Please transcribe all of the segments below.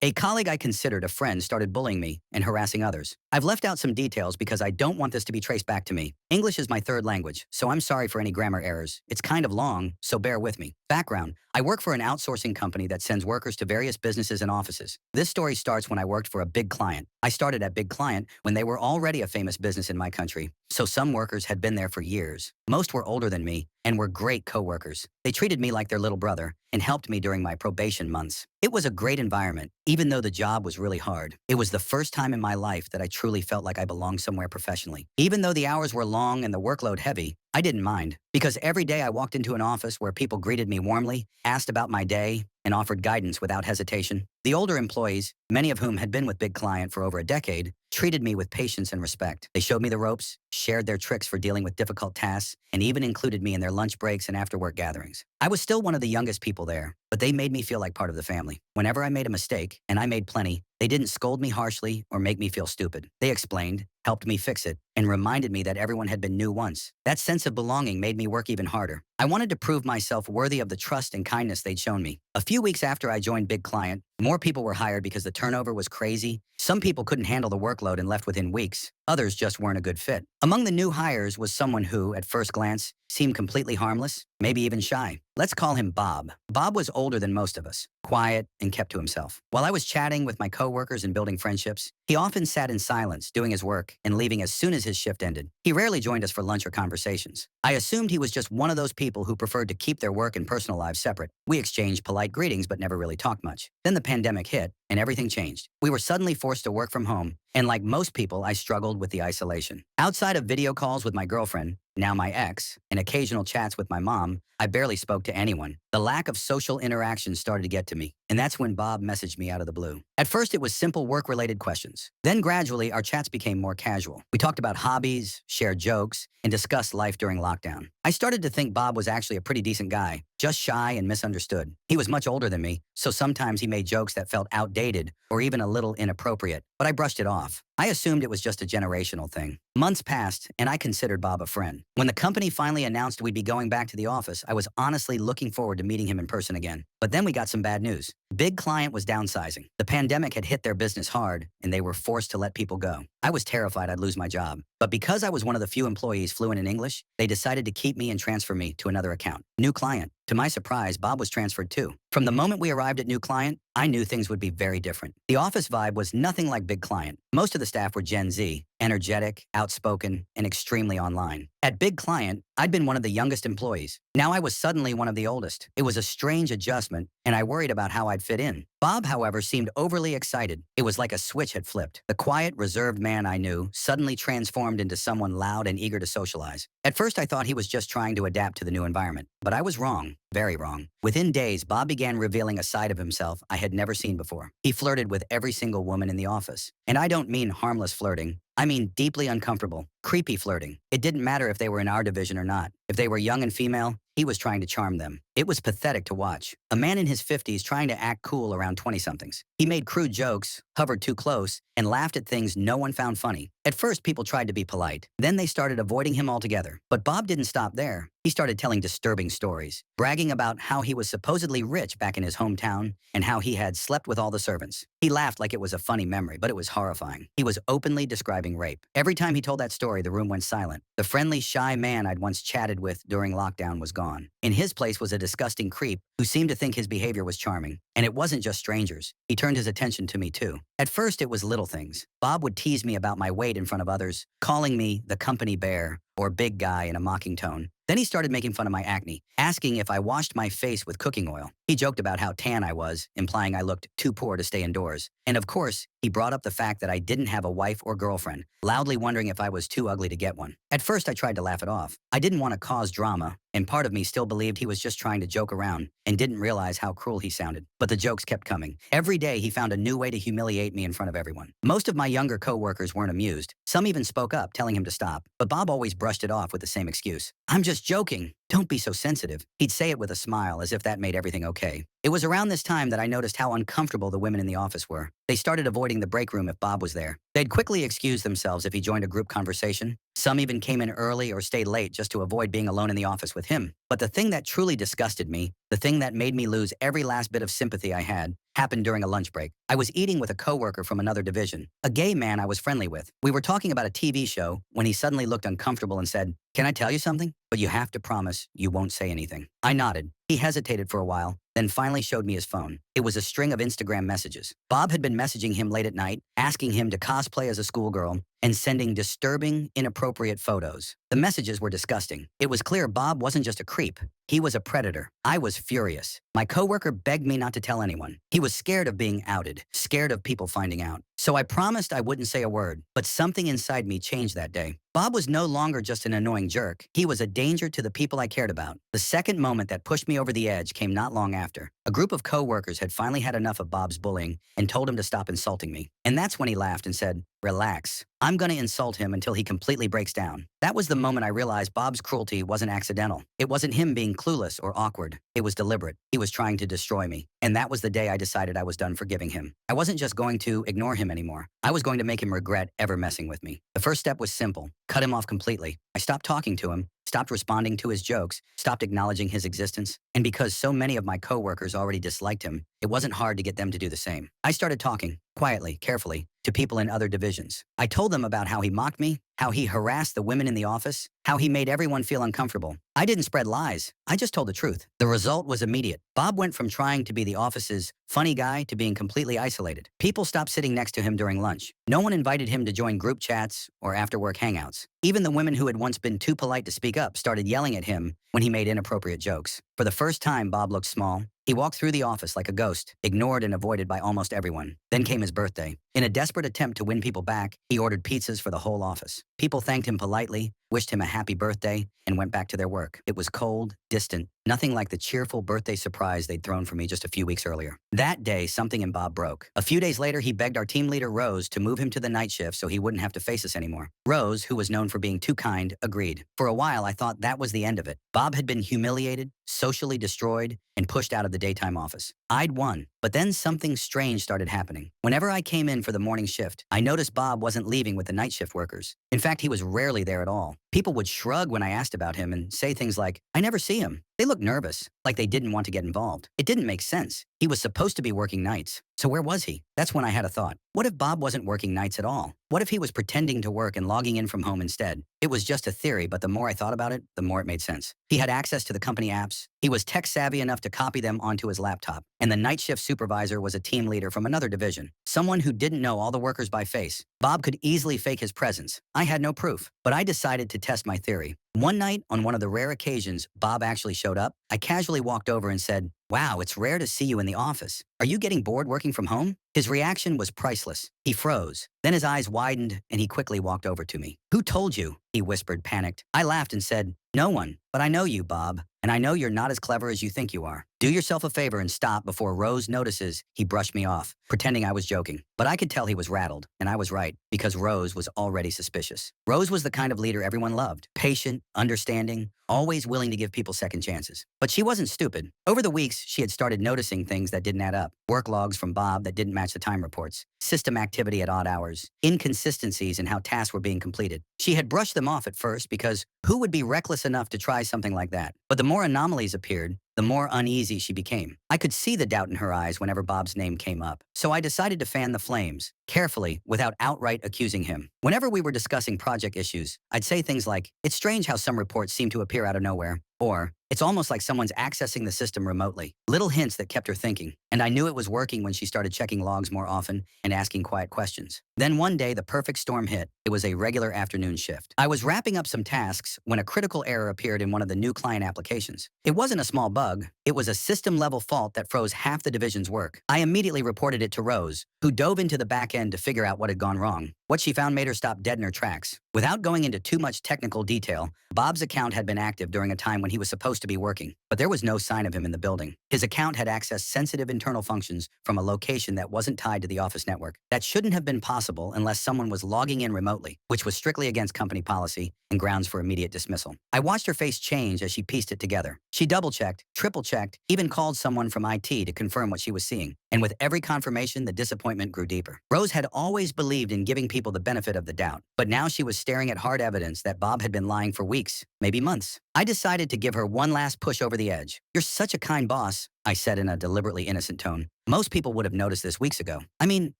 A colleague I considered a friend started bullying me and harassing others. I've left out some details because I don't want this to be traced back to me. English is my third language, so I'm sorry for any grammar errors. It's kind of long, so bear with me. Background: I work for an outsourcing company that sends workers to various businesses and offices. This story starts when I worked for a big client. I started at Big Client when they were already a famous business in my country, so some workers had been there for years. Most were older than me and were great coworkers. They treated me like their little brother and helped me during my probation months. It was a great environment, even though the job was really hard. It was the first time in my life that I truly felt like I belonged somewhere professionally. Even though the hours were long and the workload heavy, I didn't mind, because every day I walked into an office where people greeted me warmly, asked about my day, and offered guidance without hesitation. The older employees, many of whom had been with Big Client for over a decade, treated me with patience and respect. They showed me the ropes, shared their tricks for dealing with difficult tasks, and even included me in their lunch breaks and after-work gatherings. I was still one of the youngest people there, but they made me feel like part of the family. Whenever I made a mistake, and I made plenty, they didn't scold me harshly or make me feel stupid. They explained, helped me fix it, and reminded me that everyone had been new once. That sense of belonging made me work even harder. I wanted to prove myself worthy of the trust and kindness they'd shown me. A few weeks after I joined Big Client, more people were hired because the turnover was crazy. Some people couldn't handle the workload and left within weeks. Others just weren't a good fit. Among the new hires was someone who, at first glance, seemed completely harmless, maybe even shy. Let's call him Bob. Bob was older than most of us, quiet and kept to himself. While I was chatting with my coworkers and building friendships, he often sat in silence, doing his work and leaving as soon as his shift ended. He rarely joined us for lunch or conversations. I assumed he was just one of those people who preferred to keep their work and personal lives separate. We exchanged polite greetings but never really talked much. Then the pandemic hit, and everything changed. We were suddenly forced to work from home, and like most people, I struggled with the isolation. Outside of video calls with my girlfriend, now my ex, and occasional chats with my mom, I barely spoke to anyone. The lack of social interaction started to get to me, and that's when Bob messaged me out of the blue. At first, it was simple work-related questions. Then gradually, our chats became more casual. We talked about hobbies, shared jokes, and discussed life during lockdown. I started to think Bob was actually a pretty decent guy, just shy and misunderstood. He was much older than me, so sometimes he made jokes that felt outdated or even a little inappropriate, but I brushed it off. I assumed it was just a generational thing. Months passed, and I considered Bob a friend. When the company finally announced we'd be going back to the office, I was honestly looking forward to meeting him in person again. But then we got some bad news. Big Client was downsizing. The pandemic had hit their business hard, and they were forced to let people go. I was terrified I'd lose my job. But because I was one of the few employees fluent in English, they decided to keep me and transfer me to another account. New client. To my surprise, Bob was transferred too. From the moment we arrived at New Client, I knew things would be very different. The office vibe was nothing like Big Client. Most of the staff were Gen Z, energetic, outspoken, and extremely online. At Big Client, I'd been one of the youngest employees. Now I was suddenly one of the oldest. It was a strange adjustment, and I worried about how I'd fit in. Bob, however, seemed overly excited. It was like a switch had flipped. The quiet, reserved man I knew suddenly transformed into someone loud and eager to socialize. At first, I thought he was just trying to adapt to the new environment, but I was wrong. Very wrong. Within days, Bob began revealing a side of himself I had never seen before. He flirted with every single woman in the office. And I don't mean harmless flirting. I mean deeply uncomfortable, creepy flirting. It didn't matter if they were in our division or not. If they were young and female, he was trying to charm them. It was pathetic to watch. A man in his 50s trying to act cool around 20-somethings. He made crude jokes, hovered too close, and laughed at things no one found funny. At first, people tried to be polite. Then they started avoiding him altogether. But Bob didn't stop there. He started telling disturbing stories, bragging about how he was supposedly rich back in his hometown and how he had slept with all the servants. He laughed like it was a funny memory, but it was horrifying. He was openly describing rape. Every time he told that story, the room went silent. The friendly, shy man I'd once chatted with during lockdown was gone. In his place was a disgusting creep who seemed to think his behavior was charming. And it wasn't just strangers. He turned his attention to me too. At first, it was little things. Bob would tease me about my weight in front of others, calling me the company bear or big guy in a mocking tone. Then he started making fun of my acne, asking if I washed my face with cooking oil. He joked about how tan I was, implying I looked too poor to stay indoors. And of course, he brought up the fact that I didn't have a wife or girlfriend, loudly wondering if I was too ugly to get one. At first, I tried to laugh it off. I didn't want to cause drama, and part of me still believed he was just trying to joke around and didn't realize how cruel he sounded. But the jokes kept coming. Every day, he found a new way to humiliate me in front of everyone. Most of my younger coworkers weren't amused. Some even spoke up, telling him to stop. But Bob always brushed it off with the same excuse. "I'm just joking. Don't be so sensitive." He'd say it with a smile, as if that made everything okay. It was around this time that I noticed how uncomfortable the women in the office were. They started avoiding the break room if Bob was there. They'd quickly excuse themselves if he joined a group conversation. Some even came in early or stayed late just to avoid being alone in the office with him. But the thing that truly disgusted me, the thing that made me lose every last bit of sympathy I had, happened during a lunch break. I was eating with a coworker from another division, a gay man I was friendly with. We were talking about a TV show when he suddenly looked uncomfortable and said, "Can I tell you something? But you have to promise you won't say anything." I nodded. He hesitated for a while, then finally showed me his phone. It was a string of Instagram messages. Bob had been messaging him late at night, asking him to cosplay as a schoolgirl, and sending disturbing, inappropriate photos. The messages were disgusting. It was clear Bob wasn't just a creep. He was a predator. I was furious. My coworker begged me not to tell anyone. He was scared of being outed, scared of people finding out. So I promised I wouldn't say a word, but something inside me changed that day. Bob was no longer just an annoying jerk. He was a danger to the people I cared about. The second moment that pushed me over the edge came not long after. A group of coworkers had finally had enough of Bob's bullying and told him to stop insulting me. And that's when he laughed and said, "Relax. I'm gonna insult him until he completely breaks down." That was the moment I realized Bob's cruelty wasn't accidental. It wasn't him being clueless or awkward. It was deliberate. He was trying to destroy me. And that was the day I decided I was done forgiving him. I wasn't just going to ignore him anymore. I was going to make him regret ever messing with me. The first step was simple. Cut him off completely. I stopped talking to him, stopped responding to his jokes, stopped acknowledging his existence. And because so many of my coworkers already disliked him, it wasn't hard to get them to do the same. I started talking, quietly, carefully, to people in other divisions. I told them about how he mocked me, how he harassed the women in the office, how he made everyone feel uncomfortable. I didn't spread lies. I just told the truth. The result was immediate. Bob went from trying to be the office's funny guy to being completely isolated. People stopped sitting next to him during lunch. No one invited him to join group chats or after-work hangouts. Even the women who had once been too polite to speak up started yelling at him when he made inappropriate jokes. For the first time, Bob looked small. He walked through the office like a ghost, ignored and avoided by almost everyone. Then came his birthday. In a desperate attempt to win people back, he ordered pizzas for the whole office. People thanked him politely, wished him a happy birthday, and went back to their work. It was cold, distant, nothing like the cheerful birthday surprise they'd thrown for me just a few weeks earlier. That day, something in Bob broke. A few days later, he begged our team leader, Rose, to move him to the night shift so he wouldn't have to face us anymore. Rose, who was known for being too kind, agreed. For a while, I thought that was the end of it. Bob had been humiliated, socially destroyed, and pushed out of the daytime office. I'd won. But then something strange started happening. Whenever I came in for the morning shift, I noticed Bob wasn't leaving with the night shift workers. In fact, he was rarely there at all. People would shrug when I asked about him and say things like, "I never see him." They looked nervous, like they didn't want to get involved. It didn't make sense. He was supposed to be working nights. So where was he? That's when I had a thought. What if Bob wasn't working nights at all? What if he was pretending to work and logging in from home instead? It was just a theory, but the more I thought about it, the more it made sense. He had access to the company apps. He was tech savvy enough to copy them onto his laptop. And the night shift supervisor was a team leader from another division. Someone who didn't know all the workers by face. Bob could easily fake his presence. I had no proof, but I decided to test my theory. One night, on one of the rare occasions Bob actually showed up, I casually walked over and said, "Wow, it's rare to see you in the office. Are you getting bored working from home?" His reaction was priceless. He froze. Then his eyes widened and he quickly walked over to me. "Who told you?" he whispered, panicked. I laughed and said, "No one. But I know you, Bob. And I know you're not as clever as you think you are. Do yourself a favor and stop before Rose notices." He brushed me off, pretending I was joking. But I could tell he was rattled, and I was right, because Rose was already suspicious. Rose was the kind of leader everyone loved. Patient, understanding, always willing to give people second chances. But she wasn't stupid. Over the weeks, she had started noticing things that didn't add up. Work logs from Bob that didn't match the time reports. System activity at odd hours. Inconsistencies in how tasks were being completed. She had brushed them off at first because who would be reckless enough to try something like that? But the more anomalies appeared, the more uneasy she became. I could see the doubt in her eyes whenever Bob's name came up. So I decided to fan the flames, carefully, without outright accusing him. Whenever we were discussing project issues, I'd say things like, "It's strange how some reports seem to appear out of nowhere," or, "It's almost like someone's accessing the system remotely." Little hints that kept her thinking. And I knew it was working when she started checking logs more often and asking quiet questions. Then one day, the perfect storm hit. It was a regular afternoon shift. I was wrapping up some tasks when a critical error appeared in one of the new client applications. It wasn't a small bug. It was a system-level fault that froze half the division's work. I immediately reported it to Rose, who dove into the back end to figure out what had gone wrong. What she found made her stop dead in her tracks. Without going into too much technical detail, Bob's account had been active during a time when he was supposed to be working, but there was no sign of him in the building. His account had accessed sensitive internal functions from a location that wasn't tied to the office network. That shouldn't have been possible unless someone was logging in remotely, which was strictly against company policy and grounds for immediate dismissal. I watched her face change as she pieced it together. She double-checked, triple-checked, even called someone from IT to confirm what she was seeing. And with every confirmation, the disappointment grew deeper. Rose had always believed in giving people the benefit of the doubt, but now she was staring at hard evidence that Bob had been lying for weeks, maybe months. I decided to give her one last push over the edge. "You're such a kind boss," I said in a deliberately innocent tone. "Most people would have noticed this weeks ago. I mean,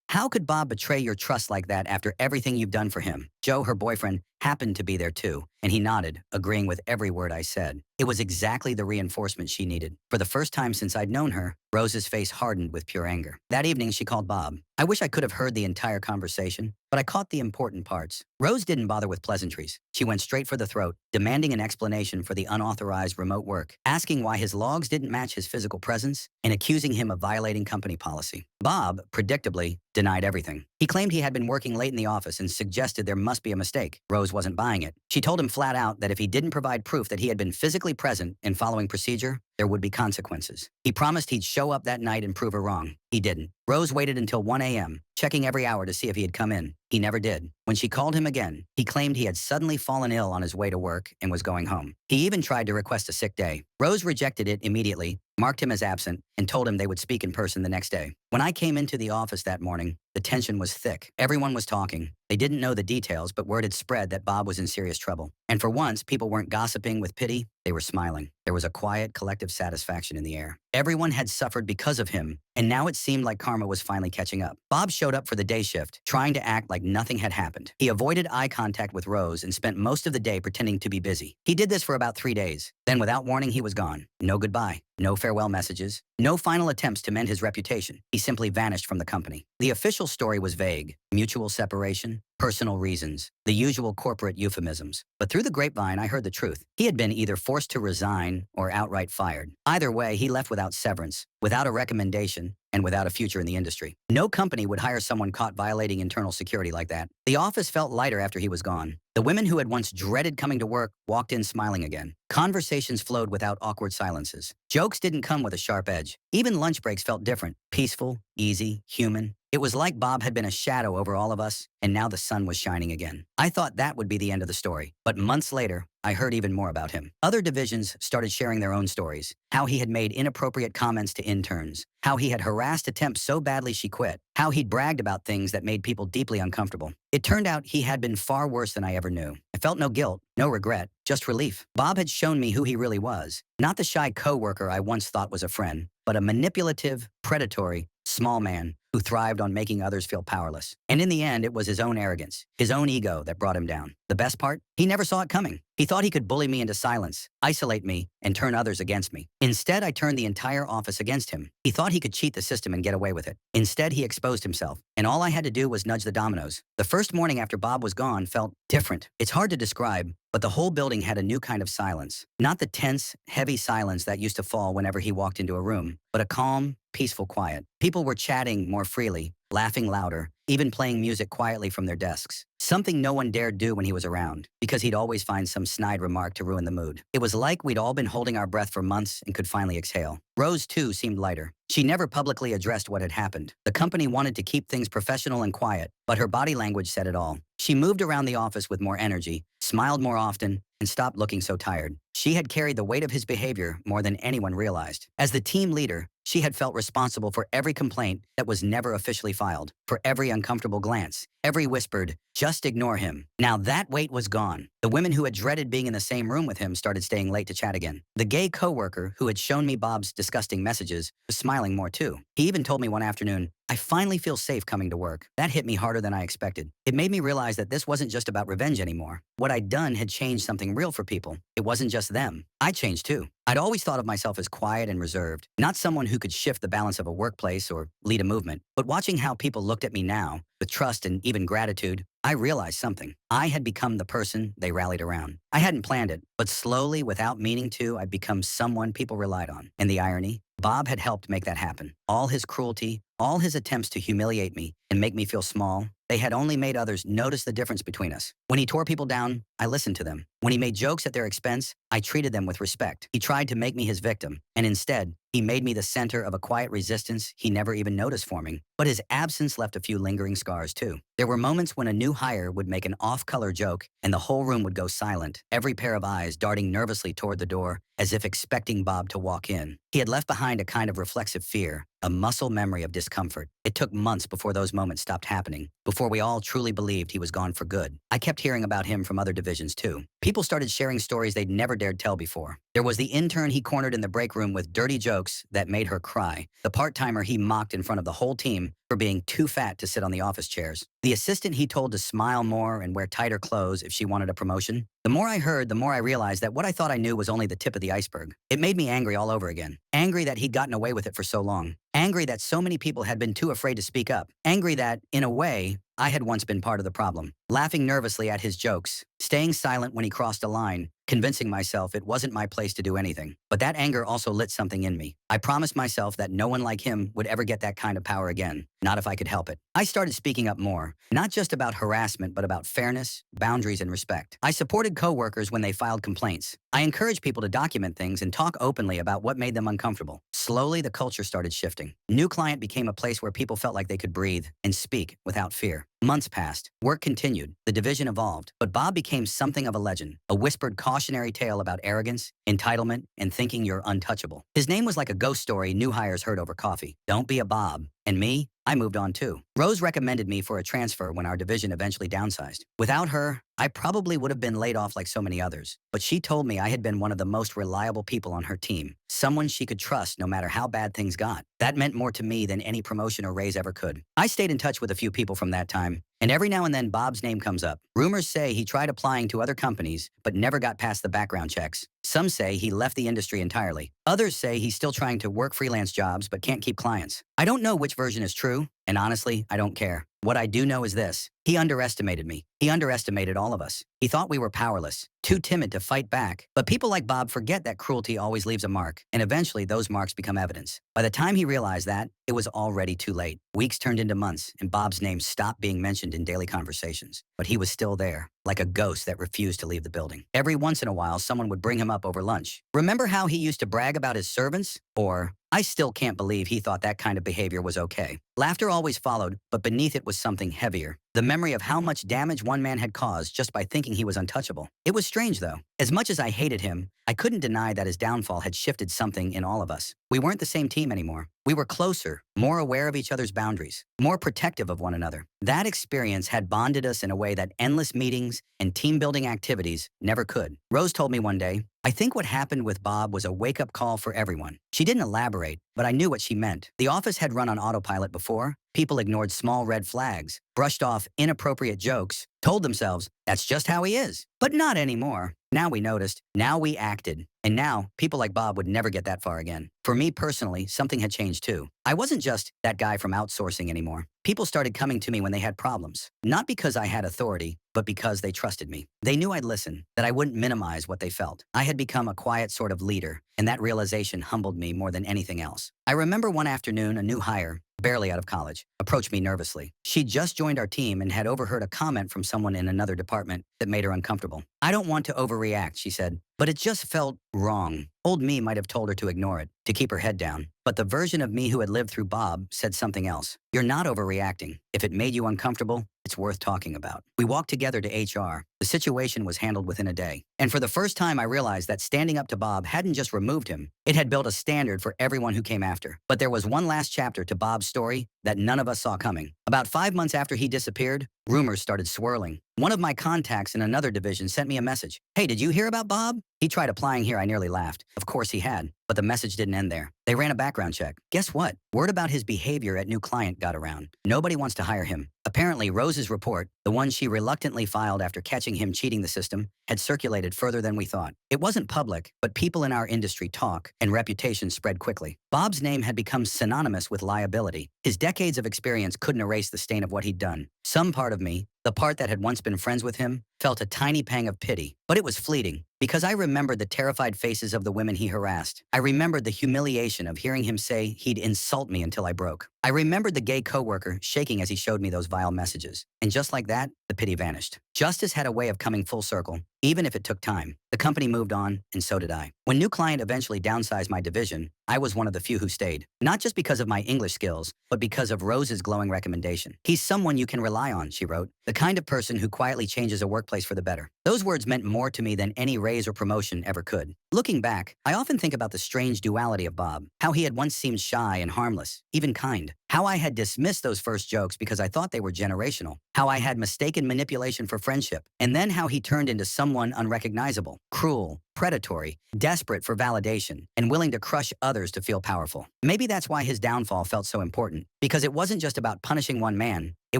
how could Bob betray your trust like that after everything you've done for him?" Joe, her boyfriend, happened to be there too, and he nodded, agreeing with every word I said. It was exactly the reinforcement she needed. For the first time since I'd known her, Rose's face hardened with pure anger. That evening, she called Bob. I wish I could have heard the entire conversation, but I caught the important parts. Rose didn't bother with pleasantries. She went straight for the throat, demanding an explanation for the unauthorized remote work, asking why his logs didn't match his physical presence, and accusing him of violating company policy. Bob, predictably, denied everything. He claimed he had been working late in the office and suggested there must be a mistake. Rose wasn't buying it. She told him flat out that if he didn't provide proof that he had been physically present and following procedure, there would be consequences. He promised he'd show up that night and prove her wrong. He didn't. Rose waited until 1 a.m., checking every hour to see if he had come in. He never did. When she called him again, he claimed he had suddenly fallen ill on his way to work and was going home. He even tried to request a sick day. Rose rejected it immediately, marked him as absent, and told him they would speak in person the next day. When I came into the office that morning, the tension was thick. Everyone was talking. They didn't know the details, but word had spread that Bob was in serious trouble. And for once, people weren't gossiping with pity. They were smiling. There was a quiet, collective satisfaction in the air. Everyone had suffered because of him, and now it seemed like karma was finally catching up. Bob showed up for the day shift, trying to act like nothing had happened. He avoided eye contact with Rose and spent most of the day pretending to be busy. He did this for about 3 days. Then, without warning, he was gone. No goodbye, no farewell messages, no final attempts to mend his reputation. He simply vanished from the company. The official story was vague: mutual separation, personal reasons, the usual corporate euphemisms. But through the grapevine, I heard the truth. He had been either forced to resign or outright fired. Either way, he left without severance, without a recommendation, and without a future in the industry. No company would hire someone caught violating internal security like that. The office felt lighter after he was gone. The women who had once dreaded coming to work walked in smiling again. Conversations flowed without awkward silences. Jokes didn't come with a sharp edge. Even lunch breaks felt different, peaceful, easy, human. It was like Bob had been a shadow over all of us, and now the sun was shining again. I thought that would be the end of the story, but months later, I heard even more about him. Other divisions started sharing their own stories: how he had made inappropriate comments to interns, how he had harassed a temp so badly she quit, how he'd bragged about things that made people deeply uncomfortable. It turned out he had been far worse than I ever knew. I felt no guilt, no regret, just relief. Bob had shown me who he really was. Not the shy coworker I once thought was a friend, but a manipulative, predatory, small man who thrived on making others feel powerless. And in the end, it was his own arrogance, his own ego that brought him down. The best part? He never saw it coming. He thought he could bully me into silence, isolate me, and turn others against me. Instead, I turned the entire office against him. He thought he could cheat the system and get away with it. Instead, he exposed himself, and all I had to do was nudge the dominoes. The first morning after Bob was gone felt different. It's hard to describe, but the whole building had a new kind of silence. Not the tense, heavy silence that used to fall whenever he walked into a room, but a calm, peaceful quiet. People were chatting more freely, laughing louder, even playing music quietly from their desks. Something no one dared do when he was around, because he'd always find some snide remark to ruin the mood. It was like we'd all been holding our breath for months and could finally exhale. Rose, too, seemed lighter. She never publicly addressed what had happened. The company wanted to keep things professional and quiet, but her body language said it all. She moved around the office with more energy, smiled more often, and stopped looking so tired. She had carried the weight of his behavior more than anyone realized. As the team leader, she had felt responsible for every complaint that was never officially filed, for every uncomfortable glance, every whispered, "Just ignore him." Now that weight was gone. The women who had dreaded being in the same room with him started staying late to chat again. The gay coworker who had shown me Bob's disgusting messages was smiling more too. He even told me one afternoon, "I finally feel safe coming to work." That hit me harder than I expected. It made me realize that this wasn't just about revenge anymore. What I'd done had changed something real for people. It wasn't just them. I changed too. I'd always thought of myself as quiet and reserved, not someone who could shift the balance of a workplace or lead a movement. But watching how people looked at me now, with trust and even gratitude, I realized something. I had become the person they rallied around. I hadn't planned it, but slowly, without meaning to, I'd become someone people relied on. And the irony? Bob had helped make that happen. All his cruelty, all his attempts to humiliate me and make me feel small, they had only made others notice the difference between us. When he tore people down, I listened to them. When he made jokes at their expense, I treated them with respect. He tried to make me his victim, and instead, he made me the center of a quiet resistance he never even noticed forming. But his absence left a few lingering scars, too. There were moments when a new hire would make an off-color joke and the whole room would go silent, every pair of eyes darting nervously toward the door as if expecting Bob to walk in. He had left behind a kind of reflexive fear, a muscle memory of discomfort. It took months before those moments stopped happening, before we all truly believed he was gone for good. I kept hearing about him from other divisions, too. People started sharing stories they'd never dared tell before. There was the intern he cornered in the break room with dirty jokes that made her cry, the part-timer he mocked in front of the whole team for being too fat to sit on the office chairs, the assistant he told to smile more and wear tighter clothes if she wanted a promotion. The more I heard, the more I realized that what I thought I knew was only the tip of the iceberg. It made me angry all over again. Angry that he'd gotten away with it for so long. Angry that so many people had been too afraid to speak up. Angry that, in a way, I had once been part of the problem. Laughing nervously at his jokes, staying silent when he crossed a line, convincing myself it wasn't my place to do anything. But that anger also lit something in me. I promised myself that no one like him would ever get that kind of power again, not if I could help it. I started speaking up more, not just about harassment, but about fairness, boundaries, and respect. I supported coworkers when they filed complaints. I encouraged people to document things and talk openly about what made them uncomfortable. Slowly, the culture started shifting. New Client became a place where people felt like they could breathe and speak without fear. Months passed. Work continued. The division evolved. But Bob became something of a legend, a whispered cautionary tale about arrogance, entitlement, and thinking you're untouchable. His name was like a ghost story new hires heard over coffee. Don't be a Bob. And me, I moved on too. Rose recommended me for a transfer when our division eventually downsized. Without her, I probably would have been laid off like so many others. But she told me I had been one of the most reliable people on her team, someone she could trust no matter how bad things got. That meant more to me than any promotion or raise ever could. I stayed in touch with a few people from that time, and every now and then Bob's name comes up. Rumors say he tried applying to other companies, but never got past the background checks. Some say he left the industry entirely. Others say he's still trying to work freelance jobs but can't keep clients. I don't know which version is true, and honestly, I don't care. What I do know is this. He underestimated me. He underestimated all of us. He thought we were powerless, too timid to fight back. But people like Bob forget that cruelty always leaves a mark, and eventually those marks become evidence. By the time he realized that, it was already too late. Weeks turned into months, and Bob's name stopped being mentioned in daily conversations. But he was still there, like a ghost that refused to leave the building. Every once in a while, someone would bring him up over lunch. Remember how he used to brag about his servants? Or, I still can't believe he thought that kind of behavior was okay. Laughter always followed, but beneath it was something heavier. The memory of how much damage one man had caused just by thinking he was untouchable. It was strange, though. As much as I hated him, I couldn't deny that his downfall had shifted something in all of us. We weren't the same team anymore. We were closer, more aware of each other's boundaries, more protective of one another. That experience had bonded us in a way that endless meetings and team-building activities never could. Rose told me one day, I think what happened with Bob was a wake-up call for everyone. She didn't elaborate, but I knew what she meant. The office had run on autopilot before. People ignored small red flags, brushed off inappropriate jokes, told themselves, that's just how he is. But not anymore. Now we noticed. Now we acted. And now, people like Bob would never get that far again. For me personally, something had changed too. I wasn't just that guy from outsourcing anymore. People started coming to me when they had problems. Not because I had authority, but because they trusted me. They knew I'd listen, that I wouldn't minimize what they felt. I had become a quiet sort of leader, and that realization humbled me more than anything else. I remember one afternoon, a new hire, barely out of college, approached me nervously. She'd just joined our team and had overheard a comment from someone in another department that made her uncomfortable. I don't want to overreact, she said, but it just felt wrong. Old me might have told her to ignore it, to keep her head down. But the version of me who had lived through Bob said something else. You're not overreacting. If it made you uncomfortable, it's worth talking about. We walked together to HR. The situation was handled within a day. And for the first time, I realized that standing up to Bob hadn't just removed him. It had built a standard for everyone who came after. But there was one last chapter to Bob's story that none of us saw coming. About 5 months after he disappeared, rumors started swirling. One of my contacts in another division sent me a message. Hey, did you hear about Bob? He tried applying here. I nearly laughed. Of course he had. But the message didn't end there. They ran a background check. Guess what? Word about his behavior at New Client got around. Nobody wants to hire him. Apparently, Rose's report, the one she reluctantly filed after catching him cheating the system, had circulated further than we thought. It wasn't public, but people in our industry talk, and reputation spread quickly. Bob's name had become synonymous with liability. His decades of experience couldn't erase the stain of what he'd done. Some part of me, the part that had once been friends with him, felt a tiny pang of pity, but it was fleeting. Because I remembered the terrified faces of the women he harassed. I remembered the humiliation of hearing him say he'd insult me until I broke. I remembered the gay coworker shaking as he showed me those vile messages. And just like that, the pity vanished. Justice had a way of coming full circle, even if it took time. The company moved on, and so did I. When new client eventually downsized my division, I was one of the few who stayed. Not just because of my English skills, but because of Rose's glowing recommendation. "He's someone you can rely on," she wrote. "The kind of person who quietly changes a workplace for the better." Those words meant more to me than any raise or promotion ever could. Looking back, I often think about the strange duality of Bob, how he had once seemed shy and harmless, even kind. How I had dismissed those first jokes because I thought they were generational. How I had mistaken manipulation for friendship. And then how he turned into someone unrecognizable, cruel, predatory, desperate for validation, and willing to crush others to feel powerful. Maybe that's why his downfall felt so important, because it wasn't just about punishing one man. It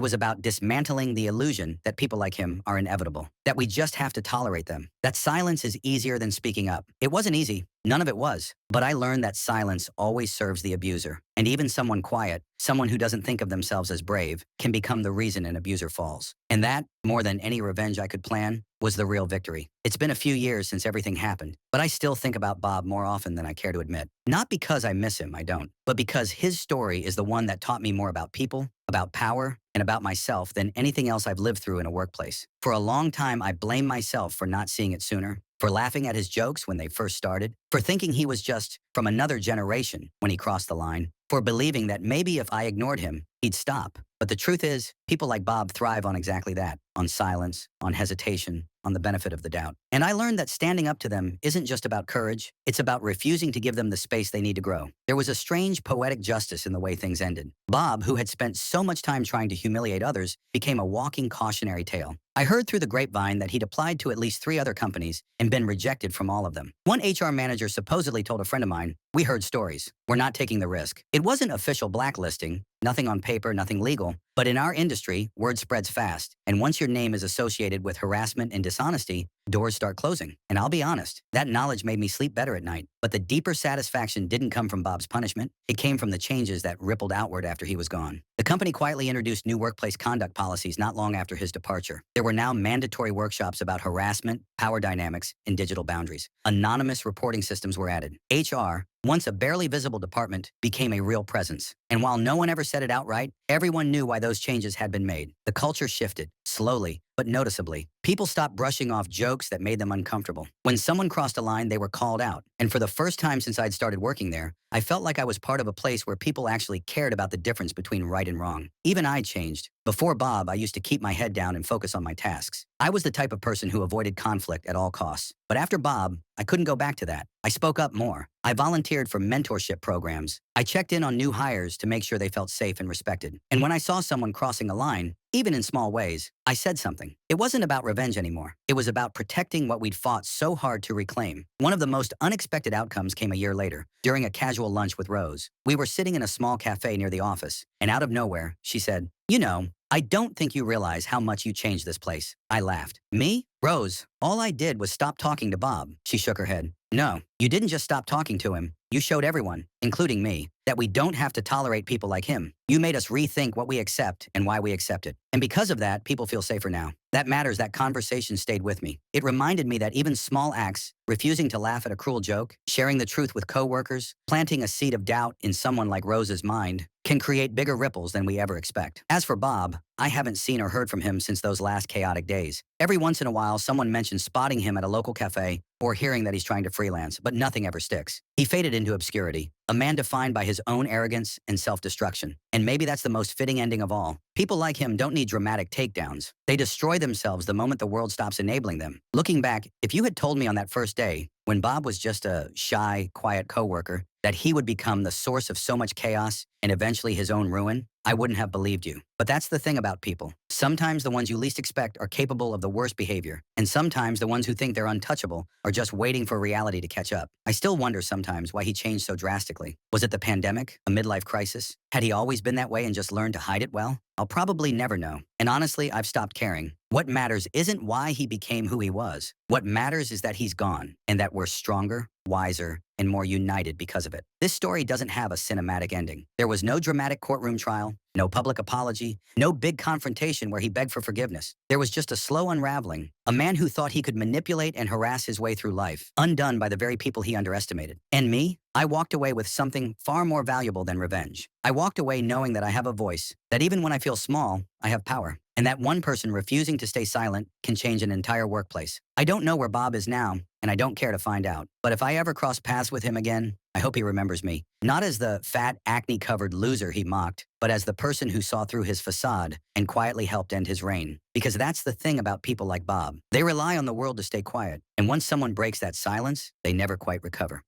was about dismantling the illusion that people like him are inevitable, that we just have to tolerate them, that silence is easier than speaking up. It wasn't easy. None of it was. But I learned that silence always serves the abuser. And even someone quiet, someone who doesn't think of themselves as brave, can become the reason an abuser falls. And that, more than any revenge I could plan, was the real victory. It's been a few years since everything happened, but I still think about Bob more often than I care to admit. Not because I miss him, I don't, but because his story is the one that taught me more about people, about power, and about myself than anything else I've lived through in a workplace. For a long time, I blamed myself for not seeing it sooner, for laughing at his jokes when they first started, for thinking he was just from another generation when he crossed the line, for believing that maybe if I ignored him, he'd stop. But the truth is, people like Bob thrive on exactly that, on silence, on hesitation, on the benefit of the doubt. And I learned that standing up to them isn't just about courage, it's about refusing to give them the space they need to grow. There was a strange poetic justice in the way things ended. Bob, who had spent so much time trying to humiliate others, became a walking cautionary tale. I heard through the grapevine that he'd applied to at least 3 other companies and been rejected from all of them. One HR manager supposedly told a friend of mine, "We heard stories. We're not taking the risk." It wasn't official blacklisting, nothing on paper, nothing legal, but in our industry, word spreads fast. And once your name is associated with harassment and dishonesty, doors start closing. And I'll be honest, that knowledge made me sleep better at night. But the deeper satisfaction didn't come from Bob's punishment. It came from the changes that rippled outward after he was gone. The company quietly introduced new workplace conduct policies not long after his departure. There were now mandatory workshops about harassment, power dynamics, and digital boundaries. Anonymous reporting systems were added. HR, once a barely visible department, became a real presence. And while no one ever said it outright, everyone knew why those changes had been made. The culture shifted, slowly, but noticeably. People stopped brushing off jokes that made them uncomfortable. When someone crossed a line, they were called out. And for the first time since I'd started working there, I felt like I was part of a place where people actually cared about the difference between right and wrong. Even I changed. Before Bob, I used to keep my head down and focus on my tasks. I was the type of person who avoided conflict at all costs. But after Bob, I couldn't go back to that. I spoke up more. I volunteered for mentorship programs. I checked in on new hires to make sure they felt safe and respected. And when I saw someone crossing a line, even in small ways, I said something. It wasn't about revenge anymore. It was about protecting what we'd fought so hard to reclaim. One of the most unexpected outcomes came a year later, during a casual lunch with Rose. We were sitting in a small cafe near the office, and out of nowhere, she said, "You know, I don't think you realize how much you changed this place." I laughed. "Me? Rose, all I did was stop talking to Bob." She shook her head. "No, you didn't just stop talking to him. You showed everyone, including me, that we don't have to tolerate people like him. You made us rethink what we accept and why we accept it. And because of that, people feel safer now." That matters. That conversation stayed with me. It reminded me that even small acts, refusing to laugh at a cruel joke, sharing the truth with coworkers, planting a seed of doubt in someone like Rose's mind, can create bigger ripples than we ever expect. As for Bob, I haven't seen or heard from him since those last chaotic days. Every once in a while, someone mentions spotting him at a local cafe or hearing that he's trying to freelance, but nothing ever sticks. He faded into obscurity, a man defined by his own arrogance and self-destruction. And maybe that's the most fitting ending of all. People like him don't need dramatic takedowns. They destroy themselves the moment the world stops enabling them. Looking back, if you had told me on that first day, when Bob was just a shy, quiet coworker, that he would become the source of so much chaos and eventually his own ruin, I wouldn't have believed you. But that's the thing about people. Sometimes the ones you least expect are capable of the worst behavior, and sometimes the ones who think they're untouchable are just waiting for reality to catch up. I still wonder sometimes why he changed so drastically. Was it the pandemic? A midlife crisis? Had he always been that way and just learned to hide it well? I'll probably never know. And honestly, I've stopped caring. What matters isn't why he became who he was. What matters is that he's gone, and that we're stronger, wiser, and more united because of it. This story doesn't have a cinematic ending. There was no dramatic courtroom trial, No public apology, no big confrontation where he begged for forgiveness. There was just a slow unraveling. A man who thought he could manipulate and harass his way through life, undone by the very people he underestimated. And me? I walked away with something far more valuable than revenge. I walked away knowing that I have a voice, that even when I feel small, I have power, and that one person refusing to stay silent can change an entire workplace. I don't know where Bob is now, and I don't care to find out. But if I ever cross paths with him again, I hope he remembers me. Not as the fat, acne-covered loser he mocked, but as the person who saw through his facade and quietly helped end his reign. Because that's the thing about people like Bob. They rely on the world to stay quiet, and once someone breaks that silence, they never quite recover.